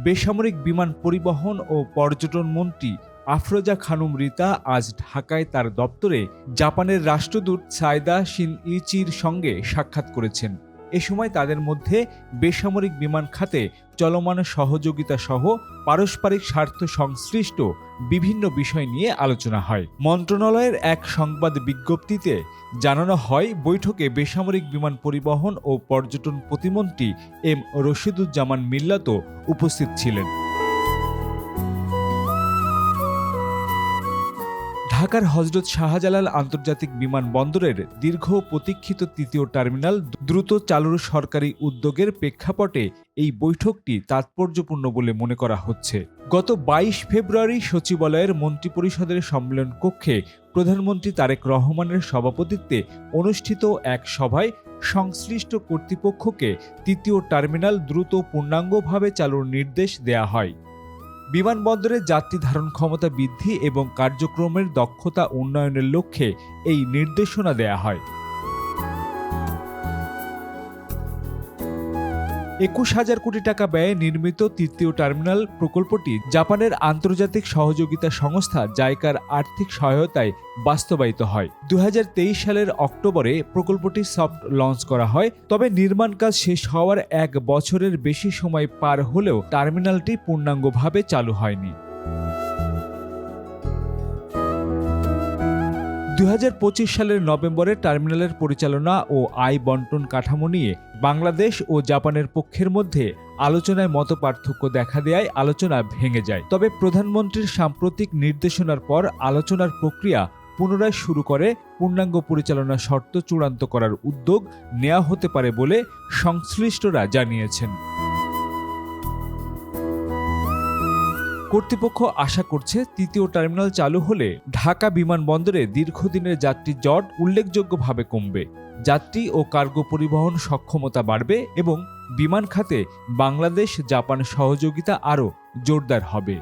বেসামরিক বিমান পরিবহন ও পর্যটন মন্ত্রী আফরোজা খানুম রিতা আজ ঢাকায় তার দপ্তরে জাপানের রাষ্ট্রদূত সাইদা শিনইচির সঙ্গে সাক্ষাৎ করেছেন। এ সময় তাদের মধ্যে বেসামরিক বিমান খাতে চলমান সহযোগিতা সহ পারস্পরিক স্বার্থ সংশ্লিষ্ট বিভিন্ন বিষয় নিয়ে আলোচনা হয়। মন্ত্রণালয়ের এক সংবাদ বিজ্ঞপ্তিতে জানানো হয়, বৈঠকে বেসামরিক বিমান পরিবহন ও পর্যটন প্রতিমন্ত্রী এম রশিদুজ্জামান মিল্লাতও উপস্থিত ছিলেন। ঢাকার হযরত শাহজালাল আন্তর্জাতিক বিমানবন্দরের দীর্ঘ প্রতীক্ষিত তৃতীয় টার্মিনাল দ্রুত চালুর সরকারি উদ্যোগের প্রেক্ষাপটে এই বৈঠকটি তাৎপর্যপূর্ণ বলে মনে করা হচ্ছে। গত ২২ ফেব্রুয়ারি সচিবালয়ের মন্ত্রিপরিষদের সম্মেলন কক্ষে প্রধানমন্ত্রী তারেক রহমানের সভাপতিত্বে অনুষ্ঠিত এক সভায় সংশ্লিষ্ট কর্তৃপক্ষকে তৃতীয় টার্মিনাল দ্রুত পূর্ণাঙ্গভাবে চালুর নির্দেশ দেয়া হয়। বিমানবন্দরে যাত্রী ধারণ ক্ষমতা বৃদ্ধি এবং কার্যক্রমের দক্ষতা উন্নয়নের লক্ষ্যে এই নির্দেশনা দেয়া হয়। ২১,০০০ কোটি টাকা ব্যয়ে নির্মিত তৃতীয় টার্মিনাল প্রকল্পটি জাপানের আন্তর্জাতিক সহযোগিতা সংস্থা জাইকার আর্থিক সহায়তায় বাস্তবায়িত হয়। ২০২৩ সালের অক্টোবরে প্রকল্পটি সফট লঞ্চ করা হয়। তবে নির্মাণ কাজ শেষ হওয়ার ১ বছরের বেশি সময় পার হলেও টার্মিনালটি পূর্ণাঙ্গভাবে চালু হয়নি। ২০২৫ সালের নভেম্বরে টার্মিনালের পরিচালনা ও আয় বণ্টন কাঠামো নিয়ে বাংলাদেশ ও জাপানের পক্ষের মধ্যে আলোচনায় মতপার্থক্য দেখা দেয়ায় আলোচনা ভেঙে যায়। তবে প্রধানমন্ত্রীর সাম্প্রতিক নির্দেশনার পর আলোচনার প্রক্রিয়া পুনরায় শুরু করে পূর্ণাঙ্গ পরিচালনা শর্ত চূড়ান্ত করার উদ্যোগ নেওয়া হতে পারে বলে সংশ্লিষ্টরা জানিয়েছেন। কর্তৃপক্ষ আশা করছে তৃতীয় টার্মিনাল চালু হলে ঢাকা বিমানবন্দরে দীর্ঘদিনের যাত্রী জট উল্লেখযোগ্যভাবে কমবে, যাত্রী ও কার্গো পরিবহন সক্ষমতা বাড়বে এবং বিমান খাতে বাংলাদেশ জাপান সহযোগিতা আরও জোরদার হবে।